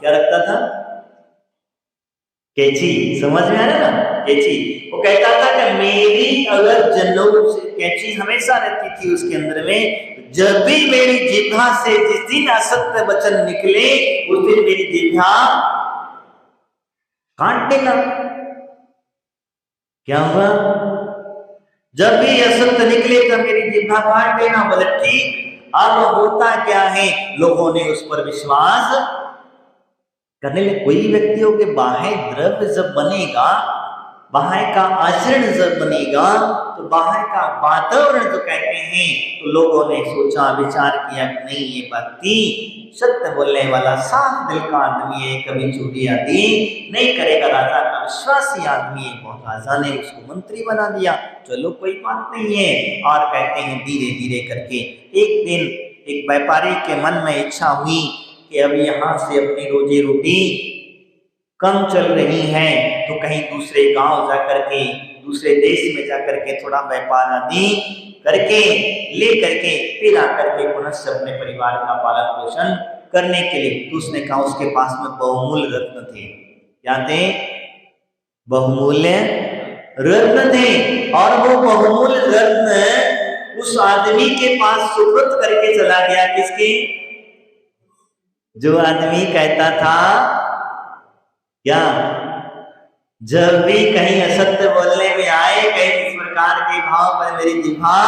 क्या रखता था? कैंची। समझ में आ रहा ना? कैंची। वो कहता था कि मेरी अगर जन्नों से कैंची हमेशा रहती थी उसके अंदर में, जब भी मेरी जिह्वा से जिस दिन असत्य वचन निकले उस दिन मेरी जिह्वा काट देना। क्या हुआ? जब भी असत्य निकले तब मेरी जिह्वा काट देना। बोले ठीक। अब होता क्या है, लोगों ने उस पर विश्वास करने लगे। कोई व्यक्तियों के बाह्य द्रव्य जब बनेगा, बाह्य का आचरण जब बनेगा, तो बाह्य का वातावरण जो कहते हैं, तो लोगों ने सोचा विचार किया कि नहीं ये बात थी, सत्य बोलने वाला साफ दिल का आदमी है, कभी चोरी आदि नहीं करेगा, राजा का विश्वासी आदमी है। बहुत राजा ने उसको मंत्री बना दिया। चलो कोई बात नहीं है। और कहते हैं धीरे धीरे करके एक दिन एक व्यापारी के मन में इच्छा हुई कि अब यहाँ से अपनी रोजी रोटी कम चल रही है, तो कहीं दूसरे गांव जाकर के, दूसरे देश में जाकर के थोड़ा व्यापार आदि करके ले करके फिर आकर के पुनः अपने परिवार का पालन पोषण करने के लिए। तो उसने कहा उसके पास में बहुमूल्य रत्न थे। क्या थे? बहुमूल्य रत्न थे। और वो बहुमूल्य रत्न उस आदमी के पास सुपुर्द करके चला गया। किसके? जो आदमी कहता था क्या, जब भी कहीं असत्य बोलने में आए, कहीं इस प्रकार के भाव पर मेरी जिह्वा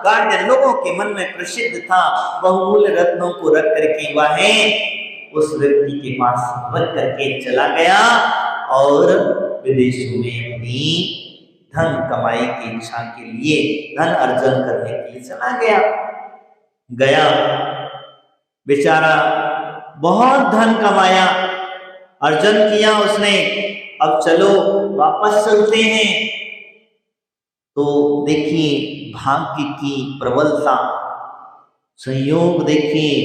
काट दे। लोगों के मन में प्रसिद्ध था, बहुमूल्य रत्नों को रख करके वह उस व्यक्ति के पास रख करके चला गया और विदेशों में अपनी धन कमाई की इच्छा के लिए, धन अर्जन करने के लिए चला गया। बेचारा बहुत धन कमाया, अर्जन किया उसने। अब चलो वापस चलते हैं। तो देखिए भाग्य की प्रबलता, संयोग देखिए,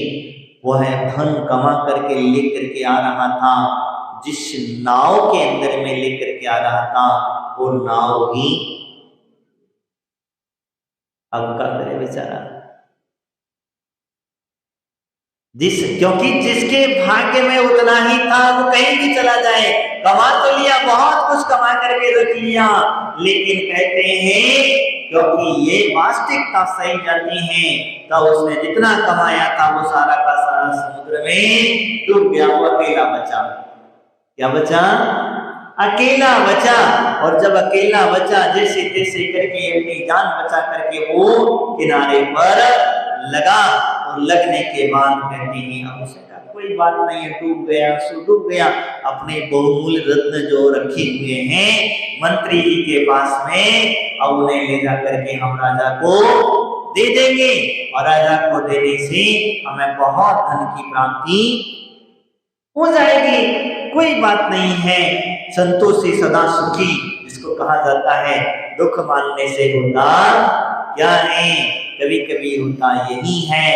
वह धन कमा करके लेकर के आ रहा था। जिस नाव के अंदर में लेकर के आ रहा था, वो नाव ही अब क्या करे बेचारा। क्योंकि जिसके भाग्य में उतना ही था वो कहीं भी चला जाए। कमा तो लिया, बहुत कुछ कमा करके रख लिया, लेकिन कहते हैं क्योंकि ये वास्तविकता सही जाती है, तो उसने जितना कमाया था वो सारा का सारा समुद्र में डूब गया। वो अकेला बचा। क्या बचा? अकेला बचा। और जब अकेला बचा, जैसे तैसे करके अपनी जान बचा करके वो किनारे पर लगा। और लगने के बाद कहते हैं अब उसे कहा कोई बात नहीं है, डूब गया सो डूब गया। अपने बहुमूल्य रत्न जो रखे हुए हैं मंत्री जी के पास में, अब उन्हें ले जा करके हम राजा को दे देंगे, और राजा को देने से हमें बहुत धन की प्राप्ति हो जाएगी। कोई बात नहीं है, संतोषी सदा सुखी जिसको कहा जाता है। दुख मानने से होता क्या है? कभी कभी होता यही है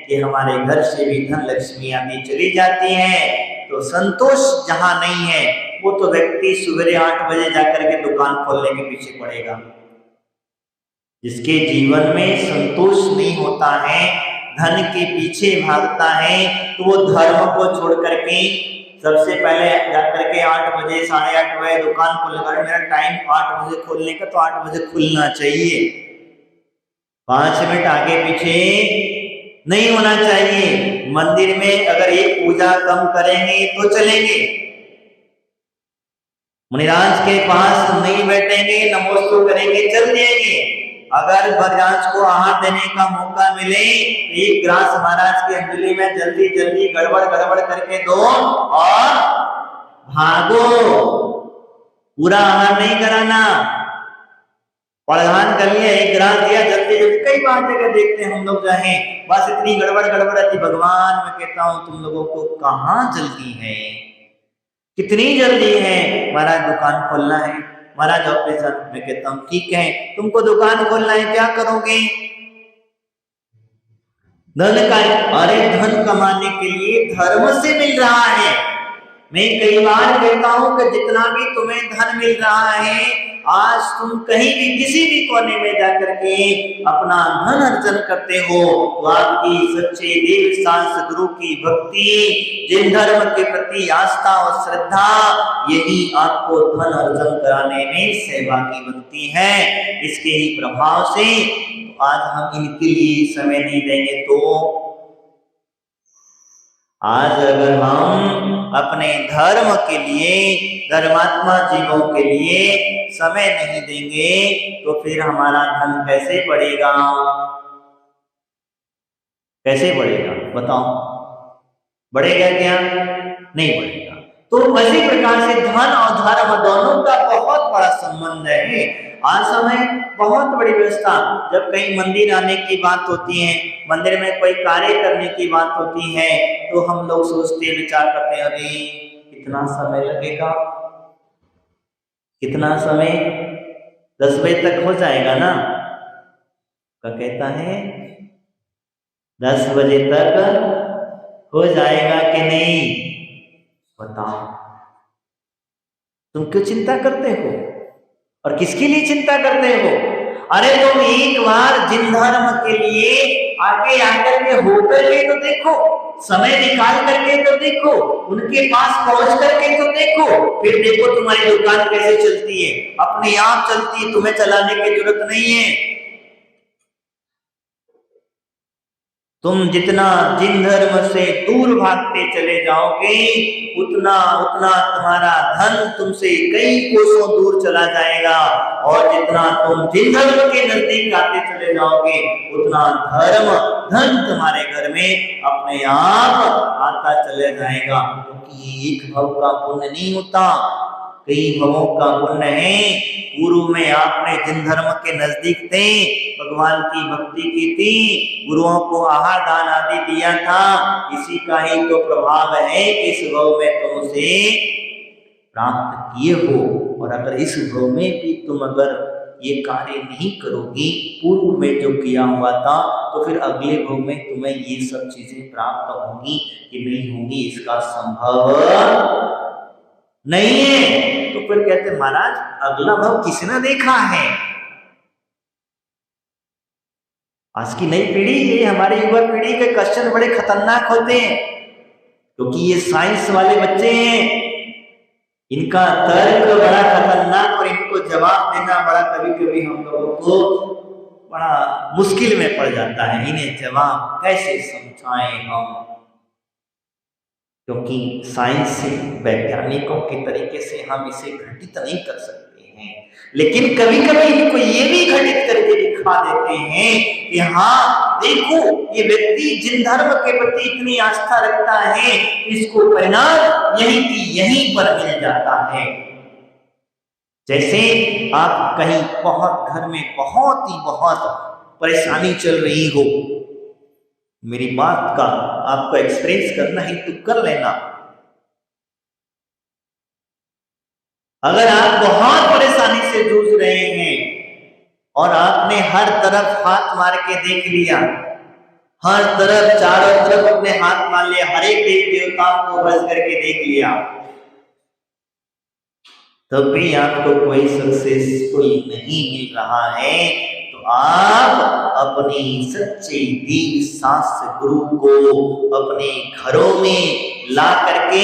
कि हमारे घर से भी धन लक्ष्मी आदि चली जाती है, तो संतोष जहां नहीं है वो तो व्यक्ति सुबह 8 बजे जाकर के दुकान खोलने के पीछे पड़ेगा। जिसके जीवन में संतोष नहीं होता है, धन के पीछे भागता है, तो वो धर्म को छोड़ करके सबसे पहले जाकर के 8 बजे 8:30 बजे दुकान खोलेगा। मेरा टाइम 8 बजे खोलने का, तो 8 बजे खुलना चाहिए, 5 मिनट आगे पीछे नहीं होना चाहिए। मंदिर में अगर एक पूजा कम करेंगे तो चलेंगे, मुनिराज के पास नहीं बैठेंगे, नमोस्तु करेंगे, चल जाएंगे। अगर बरराज को आहार देने का मौका मिले, एक ग्रास महाराज की अंजलि में जल्दी जल्दी गड़बड़ करके दो और भागो। पूरा आहार नहीं कराना, प्रधान कर लिया, एक ग्रास दिया, जल्दी जल्दी। कई बार जगह देखते हैं हम लोग जो है, बस इतनी गड़बड़ आती। भगवान मैं कहता हूं तुम लोगों को कहां जल्दी है, कितनी जल्दी है? महाराज दुकान खोलना है, महाराज ऑफिस। मैं कहता हूं ठीक है, तुमको दुकान खोलना है, क्या करोगे? धन का। अरे धन कमाने के लिए धर्म से मिल रहा है, मैं कई बार कहता हूं कि जितना भी तुम्हें धन मिल रहा है, आज तुम कहीं भी किसी भी कोने में जाकर के अपना धन अर्जन करते हो, तो आपकी सच्चे देव शास्त्र गुरु की भक्ति, जिन धर्म के प्रति आस्था और श्रद्धा, यही आपको धन अर्जन कराने में सहभागी बनती है। इसके ही प्रभाव से आज हम इनके लिए समय नहीं देंगे तो आज अगर हम अपने धर्म के लिए, धर्मात्मा जीवों के लिए समय नहीं देंगे तो फिर हमारा धन कैसे बढ़ेगा? कैसे बढ़ेगा बताओ? बढ़ेगा क्या? नहीं बढ़ेगा। तो उसी प्रकार से धन और धर्म दोनों का बहुत बड़ा संबंध है। आज समय बहुत बड़ी व्यवस्था, जब कहीं मंदिर आने की बात होती है, मंदिर में कोई कार्य करने की बात होती है, तो हम लोग सोचते विचार करते हैं, अरे कितना समय लगेगा, कितना समय, 10 बजे तक हो जाएगा ना? क्या कहता है 10 बजे तक हो जाएगा कि नहीं? बताओ, तुम क्यों चिंता करते हो और किसके लिए चिंता करते हो? अरे तुम एक बार जिन धर्म के लिए आगे आकर के होकर के तो देखो, समय निकाल करके तो देखो, उनके पास पहुंच करके तो देखो, फिर देखो तुम्हारी दुकान कैसे चलती है, अपने आप चलती है, तुम्हें चलाने की जरूरत नहीं है। तुम जितना जिन धर्म से दूर भागते चले जाओगे, उतना उतना तुम्हारा धन तुमसे कई कोसों दूर चला जाएगा, और जितना तुम जिन धर्म के नजदीक आते चले जाओगे, उतना धन तुम्हारे घर में अपने आप आता चले जाएगा। क्योंकि एक भव का पुण्य नहीं होता, कई भवों का पुण्य है। पूर्व में आपने जिन धर्म के नजदीक थे, भगवान की भक्ति की थी, गुरुओं को आहार दान आदि दिया था, इसी का ही तो प्रभाव है कि इस भव में तुम उसे प्राप्त किए हो। और अगर इस भव में भी तुम अगर ये कार्य नहीं करोगी, पूर्व में जो किया हुआ था, तो फिर अगले भव में तुम्हें ये सब चीजें प्राप्त होंगी कि नहीं होंगी, इसका संभव नहीं है। तो फिर कहते महाराज अगला भव किसने देखा है? आज की नई पीढ़ी है, हमारी युवा पीढ़ी के क्वेश्चन बड़े खतरनाक होते हैं, क्योंकि ये साइंस वाले बच्चे हैं, इनका तर्क बड़ा खतरनाक, और इनको जवाब देना बड़ा कभी कभी हम लोगों को बड़ा मुश्किल में पड़ जाता है। इन्हें जवाब कैसे समझाएं हम, क्योंकि साइंस से, वैज्ञानिकों के तरीके से हम इसे घटित नहीं कर सकते हैं, लेकिन कभी कभी इनको ये भी घटित करके दिखा देते हैं कि हाँ देखो, ये व्यक्ति जिन धर्म के प्रति इतनी आस्था रखता है, इसको परिणाम यहीं की यहीं पर मिल जाता है। जैसे आप कहीं बहुत घर में बहुत परेशानी चल रही हो, मेरी बात का आपको एक्सपीरियंस करना है तो कर लेना। अगर आप बहुत परेशानी से जूझ रहे हैं और आपने हर तरफ हाथ मार के देख लिया, हर तरफ चारों तरफ अपने हाथ मार लिया, हर एक देवी देवताओं को बस करके देख लिया, तब भी आपको कोई सक्सेसफुल नहीं मिल रहा है, तो आप अपनी सच्चे देव शास्त्र गुरु को अपने घरों में ला करके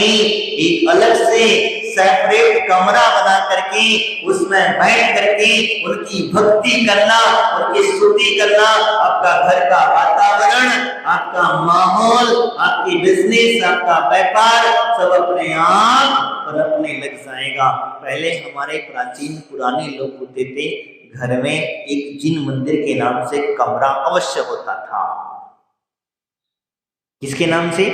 एक अलग से सेपरेट कमरा बना करके उसमें बैठ करके उनकी भक्ति करना, उनकी स्तुति करना, आपका घर का वातावरण, आपका माहौल, आपकी बिजनेस, आपका व्यापार सब अपने आप पनपने लग जाएगा। पहले हमारे प्राचीन पुराने लोग होते थे, घर में एक जिन मंदिर के नाम से कमरा अवश्य होता था। किसके नाम से?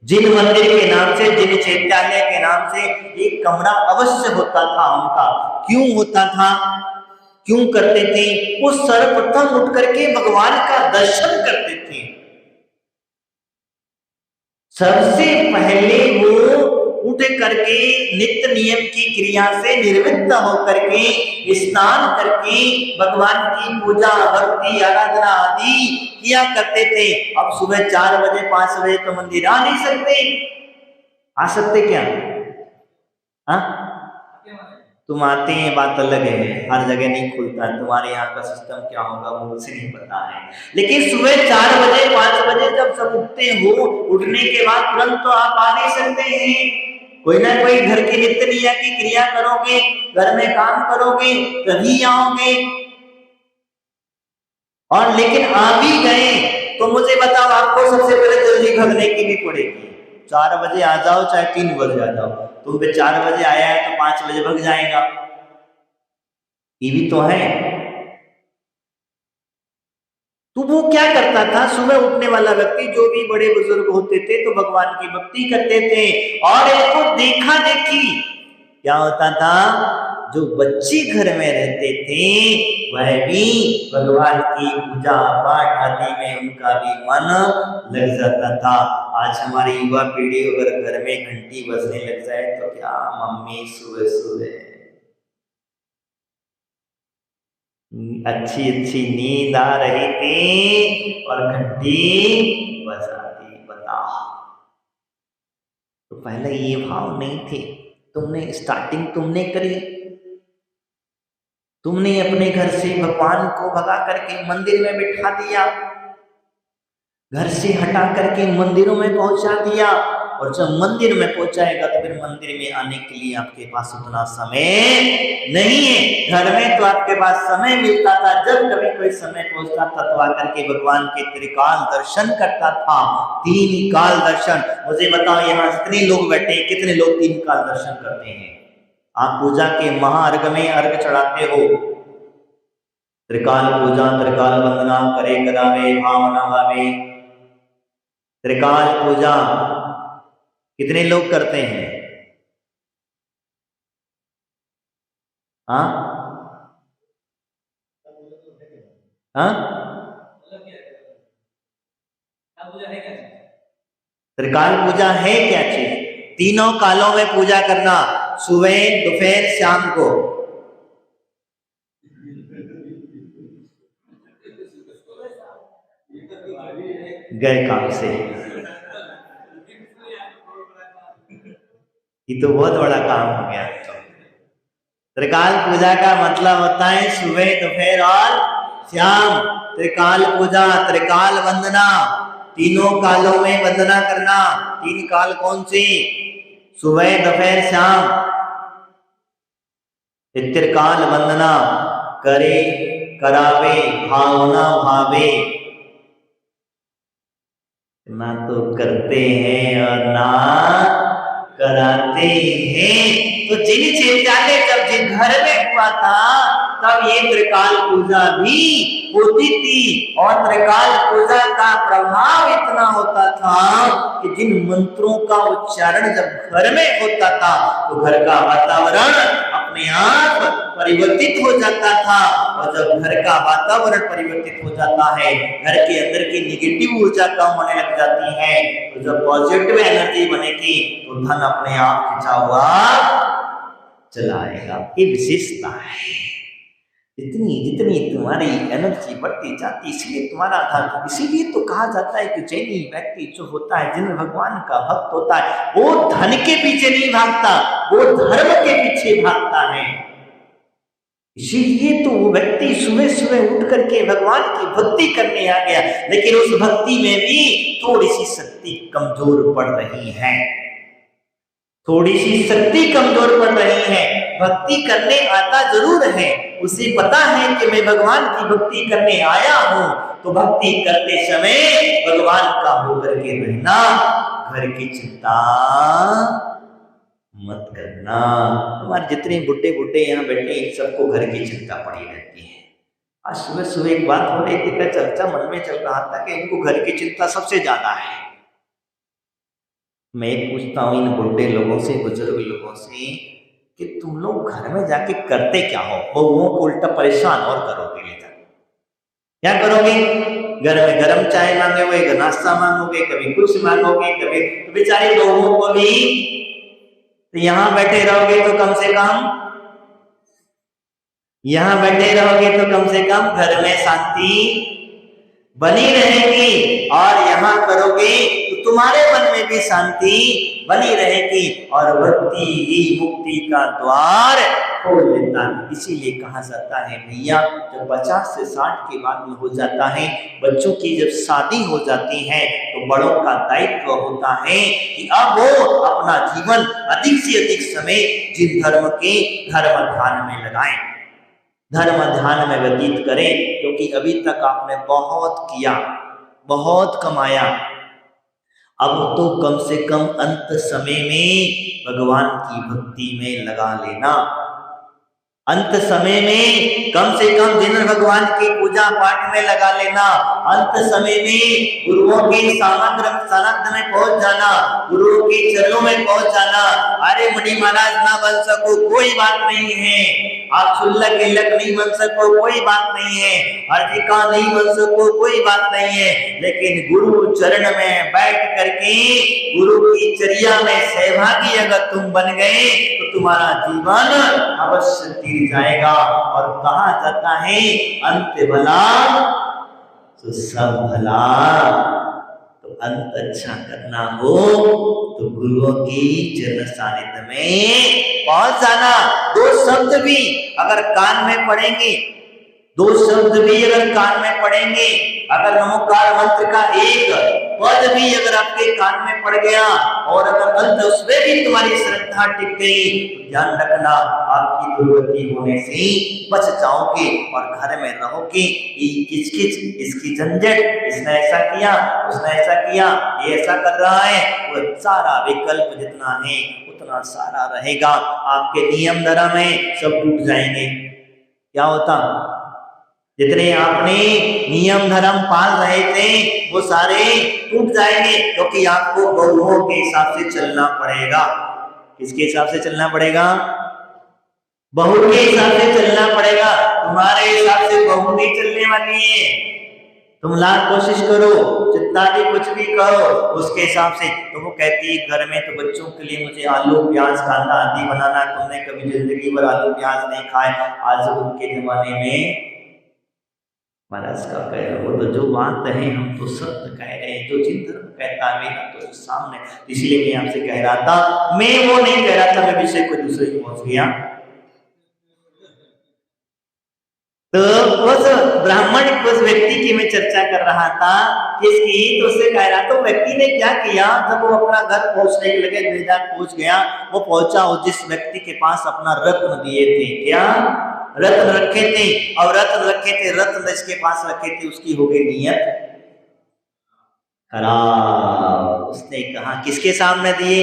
जिन मंदिर के नाम से, जिन चैत्यालय के नाम से एक कमरा अवश्य होता था उनका। क्यों होता था, क्यों करते थे? वो सर्वप्रथम उठ करके भगवान का दर्शन करते थे। सबसे पहले वो उठ करके नित्य नियम की क्रिया से निर्वृत्त होकर के स्नान करके भगवान की पूजा, भक्ति, आराधना आदि किया करते थे। अब सुबह 4 बजे 5 बजे तो मंदिर आ नहीं सकते, आ सकते क्या? हाँ, तुम आते हैं बात अलग है, हर जगह नहीं खुलता, तुम्हारे यहाँ का सिस्टम क्या होगा वो मुझे नहीं पता है। लेकिन सुबह 4 बजे 5 बजे जब सब उठते हो, उठने के बाद तुरंत तो आप आ नहीं सकते हैं, कोई ना कोई घर की नित्य की क्रिया करोगे, घर में काम करोगे तभी आओगे। और लेकिन आ भी गए तो मुझे बताओ, आपको सबसे पहले जल्दी भगने की भी पड़ेगी। 4 बजे आ जाओ चाहे 3 बजे आ जाओ, तुम पे 4 बजे आया है तो 5 बजे भग जाएगा, ये भी तो है। तो वो क्या करता था, सुबह उठने वाला व्यक्ति, जो भी बड़े बुजुर्ग होते थे तो भगवान की भक्ति करते थे। और इनको देखा देखी क्या होता था, जो बच्चे घर में रहते थे वह भी भगवान की पूजा पाठ आदि में उनका भी मन लग जाता था। आज हमारी युवा पीढ़ी अगर घर में घंटी बजने लग जाए तो क्या मम्मी सुबह सुबह अच्छी अच्छी नींद आ रही थी और घंटी बजा दी, बताओ। तो पहले ये भाव नहीं थे, तुमने स्टार्टिंग तुमने करी, तुमने अपने घर से भगवान को भगा करके मंदिर में बिठा दिया, घर से हटा करके मंदिरों में पहुंचा दिया। और जब मंदिर में पहुंचाएगा तो फिर मंदिर में आने के लिए आपके पास उतना समय नहीं है। घर में तो आपके पास समय मिलता था, जब कभी कोई समय पहुंचता था तो आकर के भगवान के त्रिकाल दर्शन करता था, 3 काल दर्शन। मुझे बताओ यहाँ जितने लोग बैठे हैं कितने लोग 3 काल दर्शन करते हैं? आप पूजा के महाअर्घ में अर्घ चढ़ाते हो, त्रिकाल पूजा त्रिकाल वंदना करे करावे भावना भावे। त्रिकाल पूजा कितने लोग करते हैं? हाँ हाँ, त्रिकाल पूजा है क्या चीज? तीनों कालों में पूजा करना, सुबह दोपहर शाम को। गए काम से, ये तो बहुत बड़ा काम हो गया। तो त्रिकाल पूजा का मतलब होता है सुबह दोपहर और शाम। त्रिकाल पूजा त्रिकाल वंदना, तीनों कालों में वंदना करना। 3 काल कौन से? सुबह दोपहर शाम। त्रिकाल वंदना करे करावे भावना भावे। ना तो करते हैं और ना कराते हैं। तो जिन चेताने जब जिन घर में हुआ था तब ये त्रिकाल पूजा भी होती थी। और त्रिकाल पूजा का प्रभाव इतना होता था कि जिन मंत्रों का उच्चारण जब घर में होता था तो घर का वातावरण अपने आप परिवर्तित हो जाता था। और जब घर का वातावरण परिवर्तित हो जाता है, घर के अंदर की निगेटिव ऊर्जा कम होने लग जाती है, तो जब पॉजिटिव एनर्जी बनेगी तो धन अपने आप खिंचा हुआ चला आएगा। ये विशेषता है। जितनी जितनी तुम्हारी एनर्जी बढ़ती जाती, इसलिए तुम्हारा धन, इसीलिए तो कहा जाता है कि जैनी व्यक्ति जो होता है, जिनमें भगवान का भक्त होता है, वो धन के पीछे नहीं भागता, वो धर्म के पीछे भागता है। इसीलिए तो वो व्यक्ति सुबह सुबह उठ करके भगवान की भक्ति करने आ गया। लेकिन उस भक्ति में भी थोड़ी सी शक्ति कमजोर पड़ रही है, थोड़ी सी शक्ति कमजोर पड़ रही है। भक्ति करने आता जरूर है, उसे पता है कि मैं भगवान की भक्ति करने आया हूं, तो भक्ति करते समय भगवान का होकर के रहना, घर की चिंता मत करना। हमारे जितने बुड्ढे बुड्ढे यहाँ बैठे इन सबको घर की चिंता पड़ी रहती है। आज सुबह सुबह एक बात हो रही थी, चर्चा मन में चल रहा था कि इनको घर की चिंता सबसे ज्यादा है। मैं पूछता हूँ इन बुढ़े लोगों से, बुजुर्ग लोगों से, कि तुम लोग घर में जाके करते क्या हो? बहुओं को उल्टा परेशान और करोगे, ले जाके क्या करोगे? घर में गरम चाय मांगोगे, नाश्ता मांगोगे, कभी कुछ मांगोगे, कभी तो बेचारे बहुओं को भी, तो यहां बैठे रहोगे तो कम से कम, यहां बैठे रहोगे तो कम से कम घर में शांति बनी रहेगी और यहाँ करोगे तो तुम्हारे मन में भी शांति बनी रहेगी और भक्ति ही मुक्ति का द्वार खोल लेता है। इसीलिए कहा जाता है भैया, जब 50 से 60 के बाद में हो जाता है, बच्चों की जब शादी हो जाती है, तो बड़ों का दायित्व होता है कि अब वो अपना जीवन अधिक से अधिक समय जिन धर्म ध्यान में लगाएं, धर्म ध्यान में व्यतीत करें, क्योंकि अभी तक आपने बहुत किया, बहुत कमाया, अब तो कम से कम अंत समय में भगवान की भक्ति में लगा लेना। अंत समय में कम से कम दिन भगवान की पूजा पाठ में लगा लेना। अंत समय में गुरुओं के सानिध्य में पहुंच जाना, गुरुओं के चरणों में पहुंच जाना। अरे मुनि महाराज ना बन सको कोई बात नहीं है, आप शुल्लक इल्लक नहीं बन सको कोई बात नहीं है, अर्जिका नहीं बन सको कोई बात नहीं है, लेकिन गुरु चरण में बैठ करके गुरु की चर्या में सहभागी अगर तुम बन गए तो तुम्हारा जीवन अवश्य तीर जाएगा। और कहा जाता है अंत भला तो सब भला, तो अंत अच्छा करना हो तो गुरुओं की चरण सानिध्य में पहुंच जाना। दो शब्द भी अगर कान में पड़ेंगे, दो शब्द भी अगर कान में पड़ेंगे, अगर नमोकार मंत्र का एक पद भी अगर आपके कान में पड़ गया और अगर अंत उसमें भी तुम्हारी श्रद्धा टिक गई, तो ध्यान रखना आपकी दुर्गति होने से बच जाओगे और घर में रहोगे। ये किचकिच, इसकी झंझट, इसने ऐसा किया, उसने ऐसा किया, ये ऐसा कर रहा है, वो सारा विकल्प जितना है उतना सारा रहेगा। आपके नियम धर्म है सब टूट जाएंगे। क्या होता, जितने आपने नियम धर्म पाल रहे थे वो सारे टूट जाएंगे, क्योंकि आपको बहुओं के हिसाब से चलना पड़ेगा। किसके हिसाब से चलना पड़ेगा? बहू के हिसाब से चलना पड़ेगा। तुम्हारे हिसाब से बहू नहीं चलने वाली है। तुम लाख कोशिश करो, जितना भी कुछ भी करो उसके हिसाब से। तो वो कहती है घर में तो बच्चों के लिए मुझे आलू प्याज कांदा आदि बनाना, तुमने कभी जिंदगी भर आलू प्याज नहीं खाए। आज उनके जमाने में महाराज का कह रहे हो तो जो बात है हम तो सत्य कह रहे हैं, जो चिंतन कहता है मेरा तो सामने। इसलिए मैं आपसे कह रहा था, मैं वो नहीं कह रहा था, मैं विषय को दूसरे की पहुंच गया। तो उस ब्राह्मण उस व्यक्ति की मैं चर्चा कर रहा था किसकी, तो उससे कह रहा था व्यक्ति ने क्या किया, जब वो अपना घर पहुंचने के लगे, बेदाग पहुंच गया, वो पहुंचा और जिस व्यक्ति के पास अपना रत्न दिए थे, क्या रत्न रखे थे, और रत्न रखे थे, रत्न जिसके पास रखे थे उसकी हो गई नीयत खराब। उसने कहा किसके सामने दिए,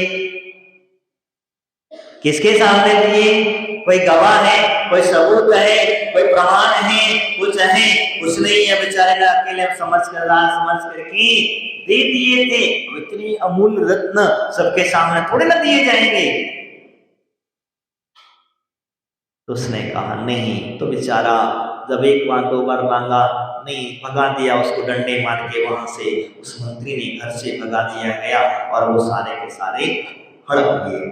किसके सामने दिए? कोई गवाह है, कोई सबूत है, कोई प्रमाण है, कुछ है? कुछ नहीं है। बेचारे ने अकेले समझ करके दे दिए थे। इतनी अमूल्य रत्न सबके सामने थोड़े ना दिए जाएंगे। तो उसने कहा नहीं। तो बेचारा जब एक बार दो बार मांगा, नहीं, भगा दिया उसको डंडे मार के। वहां से उस मंत्री ने घर से भगा दिया गया और वो सारे के सारे हड़प लिए।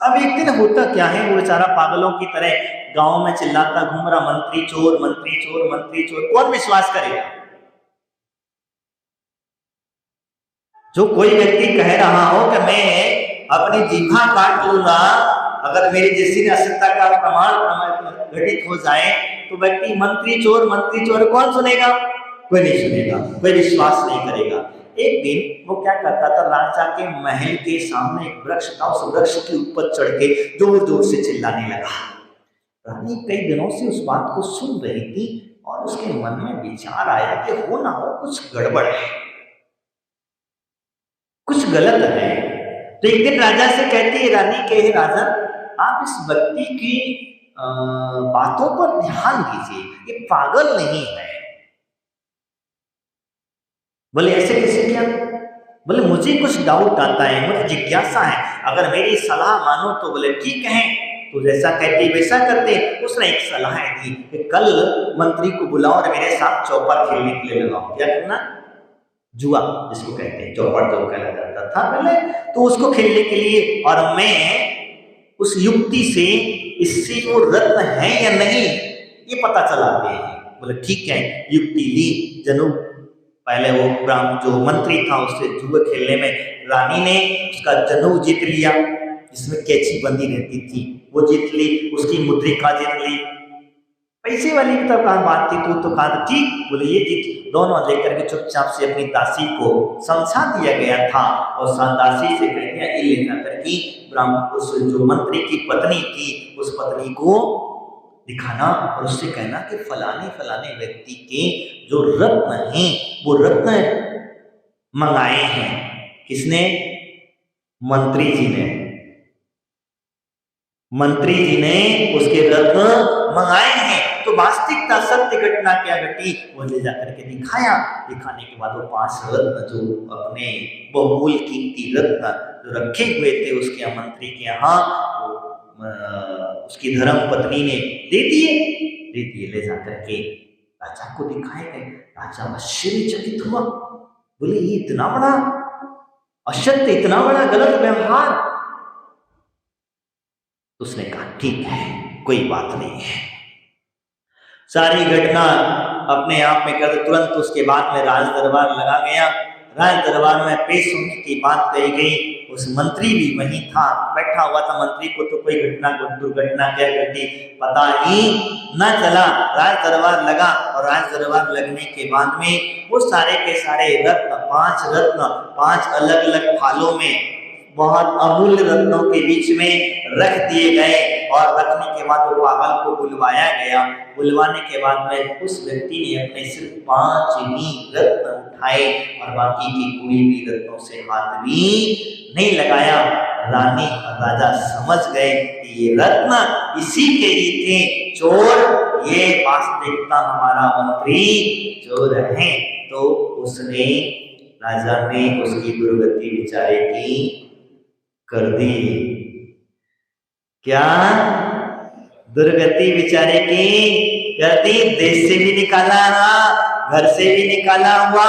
अब एक दिन होता क्या है, वो बेचारा पागलों की तरह गांव में चिल्लाता घूम रहा, मंत्री चोर, मंत्री चोर, मंत्री चोर। कौन विश्वास करेगा? जो कोई व्यक्ति कह रहा हो कि मैं अपनी जीभा काट लूंगा अगर मेरी जैसी असत्ता का प्रमाण घटित हो जाए, तो व्यक्ति मंत्री चोर कौन सुनेगा? कोई नहीं सुनेगा, कोई विश्वास नहीं करेगा। एक दिन वो क्या करता था, राजा के महल के सामने एक वृक्ष था, उस वृक्ष के ऊपर चढ़ के जोर जोर से चिल्लाने लगा। रानी कई दिनों से उस बात को सुन रही थी और उसके मन में विचार आया कि हो ना हो कुछ गड़बड़ है, कुछ गलत है। तो एक दिन राजा से कहती है रानी के, राजा आप इस व्यक्ति की बातों पर ध्यान दीजिए, ये पागल नहीं है। बोले ऐसे कैसे क्या? बोले मुझे कुछ डाउट आता है, मुझे जिज्ञासा है, अगर मेरी सलाह मानो तो। बोले ठीक है, तो जैसा कहती वैसा करते। उसने एक सलाह दी कि कल मंत्री को बुलाओ और मेरे साथ चौपर खेलने के लिए लगाओ। क्या करना? जुआ जिसको कहते हैं, चौपर जो कहला जाता था पहले, तो उसको खेलने के लिए। और मैं उस युक्ति से इससे वो रत्न है या नहीं ये पता चलाते हैं। बोले ठीक है, युक्ति ली, जनू पहले वो ब्राह्मण जो मंत्री था उससे जुए खेलने में रानी ने उसका जनेऊ जीत लिया, जिसमें कैची बंधी रहती थी, वो जीत ली, उसकी मुद्रिका जीत ली। पैसे वाली की तो कहाँ बात थी, तू तो कहा ठीक, बोले ये जीत। दोनों लेकर के चुपचाप से अपनी दासी को समझा दिया गया था और दासी से कह दिया ये ले जाकर के ब्राह्मण उस जो मंत्री की पत्नी थी उस पत्नी को दिखाना और उससे कहना कि फलाने फलाने व्यक्ति के जो रत्न हैं वो रत्न मंगाए हैं। किसने? मंत्री जी ने। मंत्री जी ने उसके रत्न मंगाए हैं। तो वास्तविकता सत्य घटना क्या घटी वो ले जाकर के दिखाया। दिखाने के बाद वो 5 रत्न जो अपने बहुमूल्य कीमती रत्न जो रखे हुए थे उसके मंत्री के यहाँ उसकी धर्म पत्नी ने दे दिए ले जाकर के राजा को दिखाए गए। राजा आश्चर्यचकित हुआ, बोले ये इतना बड़ा असत्य, इतना बड़ा गलत व्यवहार। उसने कहा ठीक है, कोई बात नहीं है। सारी घटना अपने आप में कर तुरंत उसके बाद में राज दरबार लगा गया। राज दरबार में पेश होने की बात कही गई। उस मंत्री भी वहीं था, बैठा हुआ था। मंत्री को तो कोई घटना दुर्घटना क्या घटी पता ही न चला। राज दरबार लगा और राज दरबार लगने के बाद में वो सारे के सारे रत्न 5 अलग अलग थालों में बहुत अमूल्य रत्नों के बीच में रख दिए गए और रखने के बाद वो पागल को बुलवाया गया। बुलवाने के बाद में उस व्यक्ति ने अपने सिर्फ 5 ही रत्न उठाए और बाकी की कोई भी रत्नों से हाथ भी नहीं लगाया। रानी और राजा समझ गए कि ये रत्न इसी के ही थे। चोर ये वास्तविकता हमारा मंत्री चोर है। तो उसने राजा ने उसकी दुर्गति बेचारे की कर दी। क्या दुर्गति बेचारे की कर दी? देश से भी निकाला हुआ, घर से भी निकाला हुआ,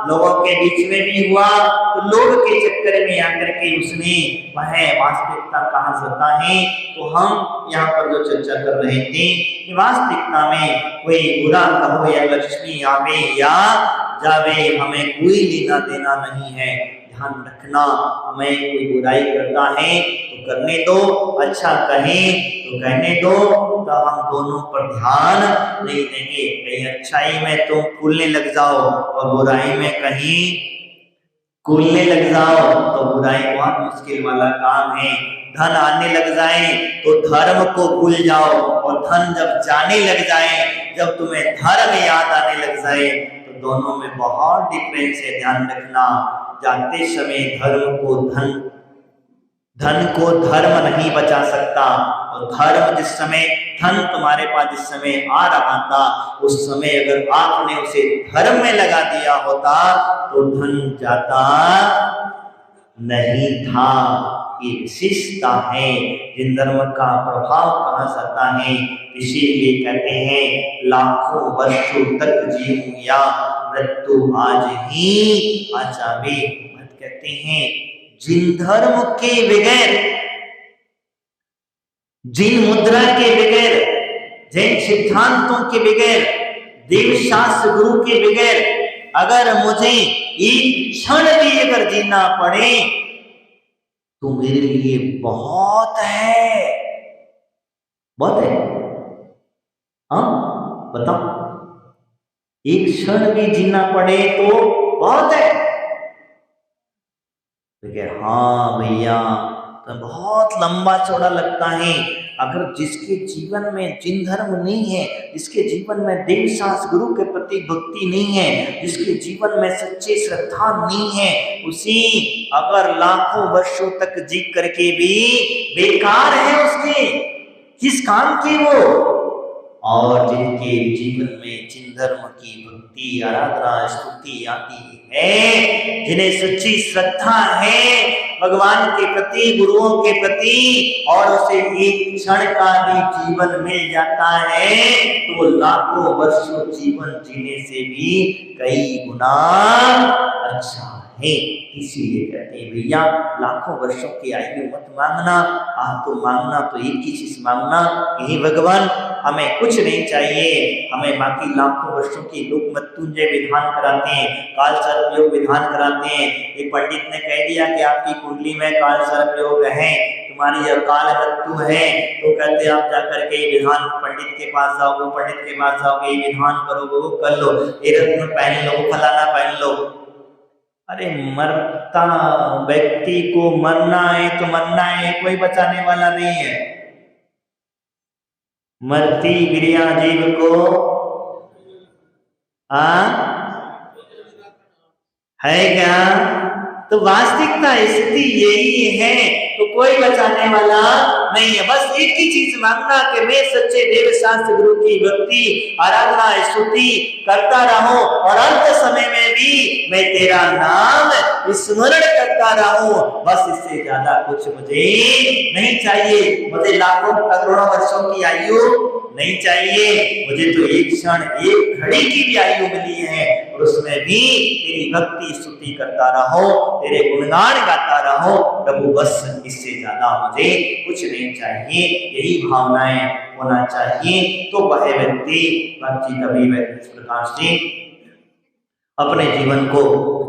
लोगों के बीच में भी हुआ। तो लोग के चक्कर में आकर के उसने वह वास्तविकता कहाँ सता है। तो हम यहाँ पर जो चर्चा कर रहे थे कि वास्तविकता में कोई बुरा कहो या लक्ष्मी आवे या जावे, हमें कोई लेना देना नहीं है। ध्यान रखना, हमें कोई बुराई करता है तो करने दो, अच्छा कहे तो कहने दो, तो हम दोनों पर ध्यान नहीं देंगे। कहीं अच्छाई में तुम कूलने लग जाओ और बुराई में कहीं कूलने लग जाओ तो बुराई बहुत मुश्किल वाला काम है। धन आने लग जाए तो धर्म को भूल जाओ और धन जब जाने लग जाए, जब तुम्हें धर्म याद आने लग जाए तो दोनों में बहुत डिफरेंस है। ध्यान रखना, जाते समय धन को धर्म नहीं बचा सकता और धर्म जिस समय धन तुम्हारे पास जिस समय आ रहा था उस समय अगर आपने उसे धर्म में लगा दिया होता तो धन जाता नहीं था। ये विशेषता है। जिन धर्म का प्रभाव कहाँ सकता है, इसीलिए कहते हैं लाखों वर्षों तक जीऊं या मृत्यु आज ही आ जावे। कहते हैं जिन धर्म के बगैर, जिन मुद्रा के बगैर, जिन सिद्धांतों के बगैर, देव शास्त्र गुरु के बगैर अगर मुझे एक क्षण भी अगर जीना पड़े तो मेरे लिए बहुत है, बहुत है। हाँ बताओ, एक क्षण भी जीना पड़े तो बहुत है। तो हाँ भैया, तो बहुत लंबा चौड़ा लगता है। अगर जिसके जीवन में जिन धर्म नहीं है, जिसके जीवन में देव शास्त्र गुरु के प्रति भक्ति नहीं है, जिसके जीवन में सच्ची श्रद्धा नहीं है, उसी अगर लाखों वर्षों तक जी करके भी बेकार है, उसके किस काम की वो। और जिनके जीवन में जिन धर्म की भक्ति आराधना स्तुति आती है, जिन्हें सच्ची श्रद्धा है भगवान के प्रति, गुरुओं के प्रति, और उसे एक क्षण का भी जीवन मिल जाता है तो लाखों वर्षों जीवन जीने से भी कई गुना अच्छा है। है। इसीलिए कहते हैं भैया लाखों वर्षों की आयु मत मांगना, तो मांगना तो एक ही चीज मांगना कि हे भगवान हमें कुछ नहीं चाहिए, हमें बाकी लाखों वर्षों की लोग मृत्युंजय विधान कराते हैं, काल सर्प योग विधान कराते हैं। एक पंडित ने कह दिया कि आपकी कुंडली में काल सर्प योग है, तुम्हारी अकाल मृत्यु है, तो कहते आप जाकर के विधान पंडित के पास जाओ, वो पंडित के पास जाओगे, विधान करोगे, वो कर लो, ये रत्न पहन लो, फलाना पहन लो। अरे मरता व्यक्ति को मरना है तो मरना है, कोई बचाने वाला नहीं है। मरती गिरिया जीव को है क्या? तो वास्तविकता स्थिति यही है, तो कोई बचाने वाला नहीं है। बस एक ही चीज मांगना कि मैं सच्चे देव शास्त्र गुरु की भक्ति आराधना स्तुति करता रहूं और अंत समय में भी मैं तेरा नाम स्मरण करता रहूं। बस इससे ज्यादा कुछ मुझे नहीं चाहिए, मुझे लाखों करोड़ों वर्षों की आयु नहीं चाहिए, मुझे तो एक क्षण एक घड़ी की भी आयु मिली है और उसमें भी तेरी भक्ति स्तुति करता रहो, तेरे गुणगान गाता रहो प्रभु, बस इससे ज्यादा मुझे कुछ नहीं चाहिए। यही भावनाएं होना चाहिए। तो वह व्यक्ति भक्ति कभी व्यक्ति इस प्रकार से अपने जीवन को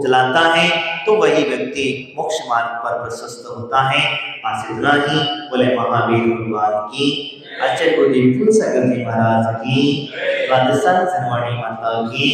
चलाता है तो वही व्यक्ति मोक्ष मार्ग पर प्रशस्त होता है। आज इतना ही। बोले महावीर भगवान की, आचार्य गुरुदेव तुलसी महाराज की, संत माता की।